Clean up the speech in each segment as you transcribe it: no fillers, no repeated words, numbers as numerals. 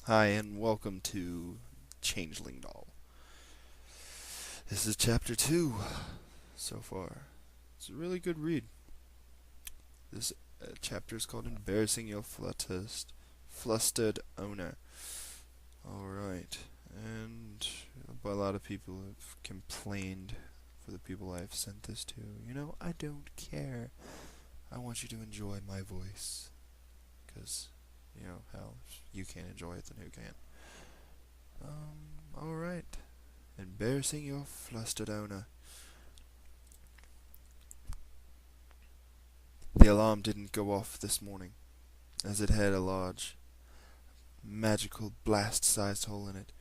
Hi, and welcome to Changling Doll. This is chapter 2 so far. It's a really good read. This chapter is called Embarrassing Your Flustered Owner. Alright, and a lot of people have complained for the people I've sent this to. I don't care. I want you to enjoy my voice. Because, hell, if you can't enjoy it, then who can? Alright. Embarrassing your flustered owner. The alarm didn't go off this morning, as it had a large, magical blast-sized hole in it.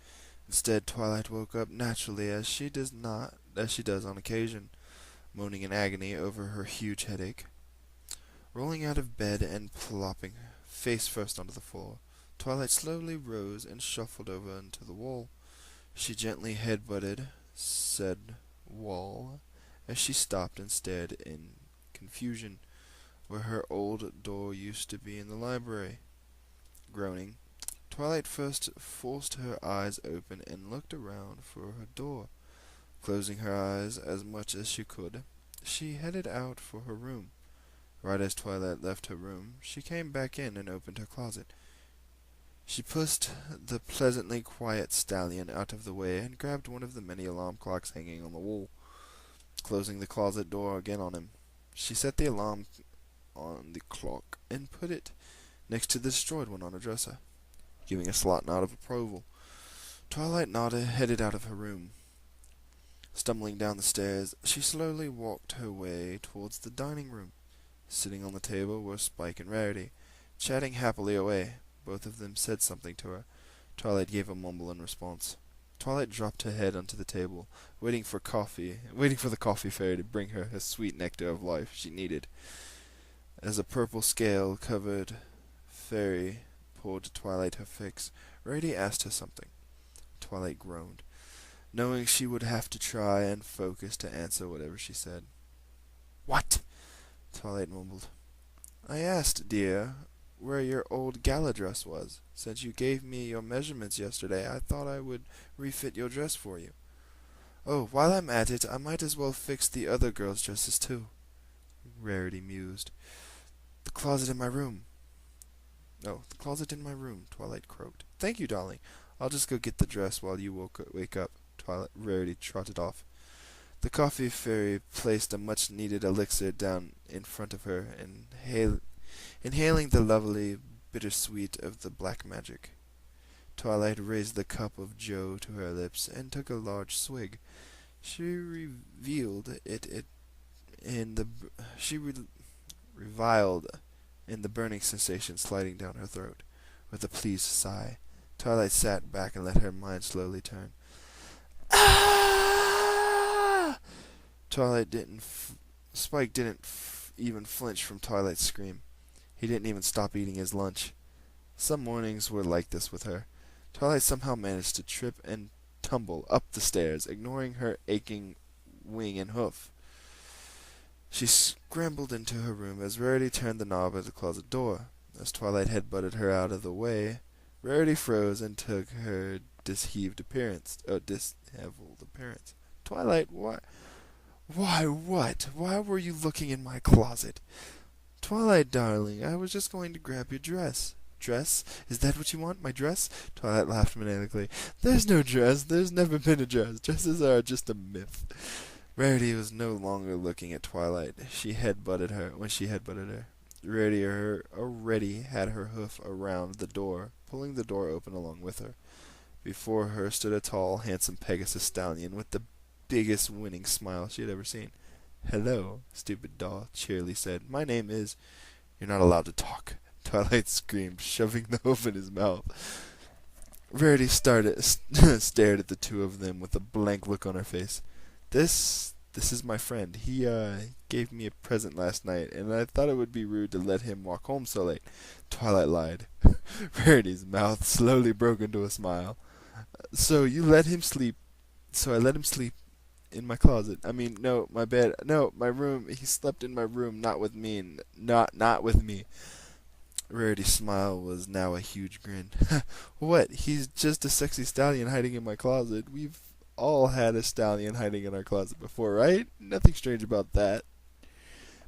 Instead, Twilight woke up naturally, as she does on occasion, moaning in agony over her huge headache. Rolling out of bed and plopping face first onto the floor, Twilight slowly rose and shuffled over into the wall. She gently headbutted said wall as she stopped and stared in confusion where her old door used to be in the library. Groaning, Twilight first forced her eyes open and looked around for her door. Closing her eyes as much as she could, she headed out for her room. Right as Twilight left her room, she came back in and opened her closet. She pushed the pleasantly quiet stallion out of the way and grabbed one of the many alarm clocks hanging on the wall, closing the closet door again on him. She set the alarm on the clock and put it next to the destroyed one on her dresser, giving a slight nod of approval. Twilight nodded, headed out of her room. Stumbling down the stairs, she slowly walked her way towards the dining room. Sitting on the table were Spike and Rarity, chatting happily away. Both of them said something to her. Twilight gave a mumble in response. Twilight dropped her head onto the table, waiting for the coffee fairy to bring her the sweet nectar of life she needed. As a purple scale-covered fairy poured Twilight her fix, Rarity asked her something. Twilight groaned, knowing she would have to try and focus to answer whatever she said. "What?" Twilight mumbled. "I asked, dear, where your old gala dress was. Since you gave me your measurements yesterday, I thought I would refit your dress for you." "Oh, while I'm at it, I might as well fix the other girls' dresses too," Rarity mused. "The closet in my room." "Oh, the closet in my room," Twilight croaked. "Thank you, darling. I'll just go get the dress while you wake up." Rarity trotted off. The coffee fairy placed a much-needed elixir down in front of her, inhaling the lovely bittersweet of the black magic. Twilight raised the cup of joe to her lips and took a large swig. She revealed it in the she re- reviled in the burning sensation sliding down her throat. With a pleased sigh, Twilight sat back and let her mind slowly turn. Ah! Spike didn't even flinch from Twilight's scream. He didn't even stop eating his lunch. Some mornings were like this with her. Twilight somehow managed to trip and tumble up the stairs, ignoring her aching wing and hoof. She scrambled into her room as Rarity turned the knob at the closet door. As Twilight headbutted her out of the way, Rarity froze and took her disheveled appearance. "Twilight, what? Why were you looking in my closet?" "Twilight, darling, I was just going to grab your dress." "Dress? Is that what you want, my dress?" Twilight laughed maniacally. "There's no dress. There's never been a dress. Dresses are just a myth." Rarity was no longer looking at Twilight. When she headbutted her. Rarity already had her hoof around the door, pulling the door open along with her. Before her stood a tall, handsome Pegasus stallion with the biggest winning smile she had ever seen. "Hello, stupid doll," cheerily said. "My name is—" "You're not allowed to talk," Twilight screamed, shoving the hoof in his mouth. Rarity stared at the two of them with a blank look on her face. This is my friend. He gave me a present last night, and I thought it would be rude to let him walk home so late." Twilight lied. Rarity's mouth slowly broke into a smile. "So you let him sleep. So I let him sleep in my closet. I mean, no, my bed. No, my room. He slept in my room, not with me. Not with me." Rarity's smile was now a huge grin. What? He's just a sexy stallion hiding in my closet. We've all had a stallion hiding in our closet before, right? Nothing strange about that.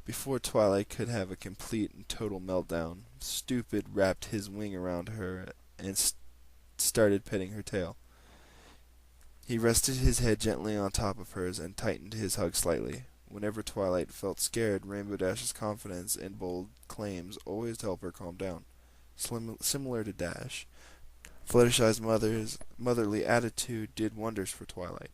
Before Twilight could have a complete and total meltdown, Stupid wrapped his wing around her and started petting her tail. He rested his head gently on top of hers and tightened his hug slightly. Whenever Twilight felt scared, Rainbow Dash's confidence and bold claims always helped her calm down. Similar to Dash, Fluttershy's motherly attitude did wonders for Twilight.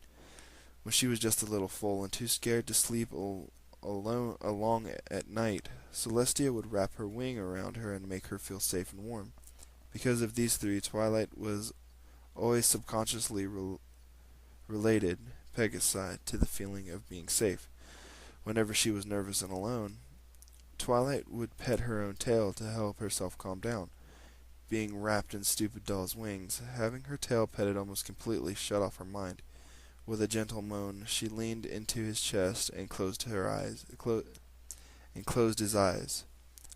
When she was just a little foal and too scared to sleep along at night, Celestia would wrap her wing around her and make her feel safe and warm. Because of these three, Twilight was always subconsciously related Pegasi to the feeling of being safe. Whenever she was nervous and alone, Twilight would pet her own tail to help herself calm down. Being wrapped in Stupid Doll's wings, having her tail petted almost completely shut off her mind. With a gentle moan, she leaned into his chest and closed his eyes,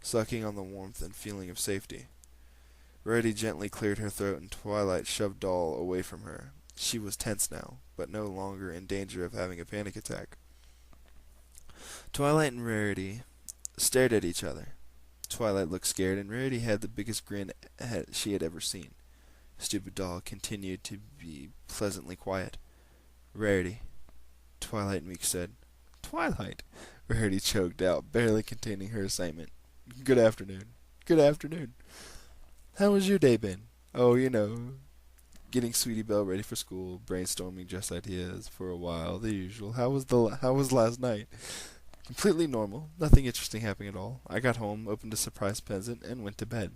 sucking on the warmth and feeling of safety. Rarity gently cleared her throat and Twilight shoved Doll away from her. She was tense now, but no longer in danger of having a panic attack. Twilight and Rarity stared at each other. Twilight looked scared, and Rarity had the biggest grin she had ever seen. Stupid Doll continued to be pleasantly quiet. Rarity, Twilight Meek said. Twilight, Rarity choked out, barely containing her excitement. Good afternoon. Good afternoon. How has your day been? Oh, getting Sweetie Belle ready for school, brainstorming just ideas for a while, the usual. How was last night? Completely normal. Nothing interesting happening at all. I got home, opened a surprise present, and went to bed.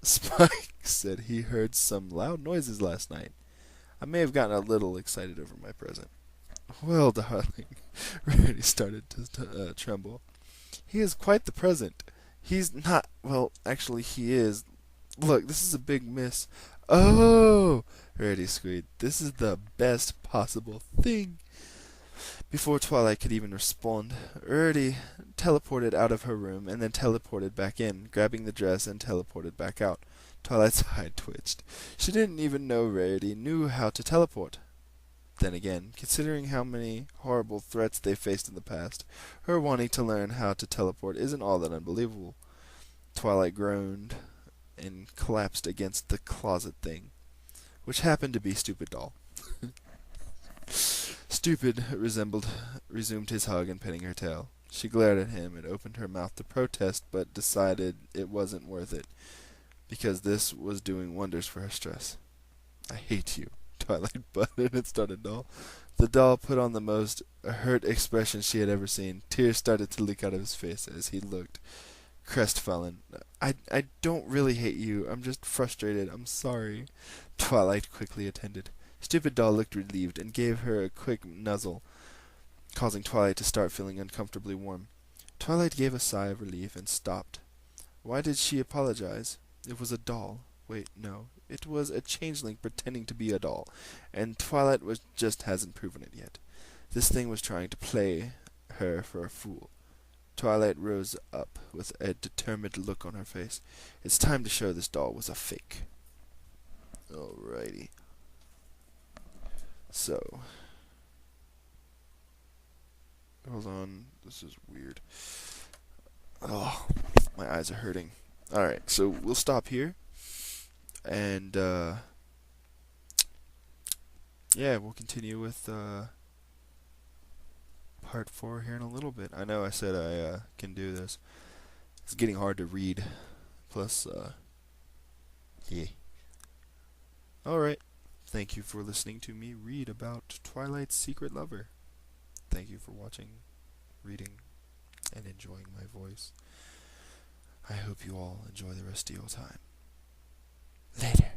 Spike said he heard some loud noises last night. I may have gotten a little excited over my present. Well, darling, Rarity started to tremble. He is quite the present. He's not. Well, actually, he is. Look, this is a big miss. Oh, Rarity squeaked. This is the best possible thing. Before Twilight could even respond, Rarity teleported out of her room and then teleported back in, grabbing the dress and teleported back out. Twilight's eye twitched. She didn't even know Rarity knew how to teleport. Then again, considering how many horrible threats they faced in the past, her wanting to learn how to teleport isn't all that unbelievable. Twilight groaned and collapsed against the closet thing, which happened to be Stupid Doll. Stupid resumed his hug and petting her tail. She glared at him and opened her mouth to protest, but decided it wasn't worth it, because this was doing wonders for her stress. I hate you, Twilight butted and started Doll. The doll put on the most hurt expression she had ever seen. Tears started to leak out of his face as he looked crestfallen. I don't really hate you. I'm just frustrated. I'm sorry. Twilight quickly attended. Stupid Doll looked relieved and gave her a quick nuzzle, causing Twilight to start feeling uncomfortably warm. Twilight gave a sigh of relief and stopped. Why did she apologize? It was a doll. Wait, no. It was a changeling pretending to be a doll, and Twilight just hasn't proven it yet. This thing was trying to play her for a fool. Twilight rose up with a determined look on her face. It's time to show this doll was a fake. Alrighty. So, hold on. This is weird. Oh, my eyes are hurting. Alright, so we'll stop here. And, yeah, we'll continue with, part 4 here in a little bit. I know I said I, can do this. It's getting hard to read. Plus, yeah. Alright. Thank you for listening to me read about Twilight's secret lover. Thank you for watching, reading, and enjoying my voice. I hope you all enjoy the rest of your time. Later.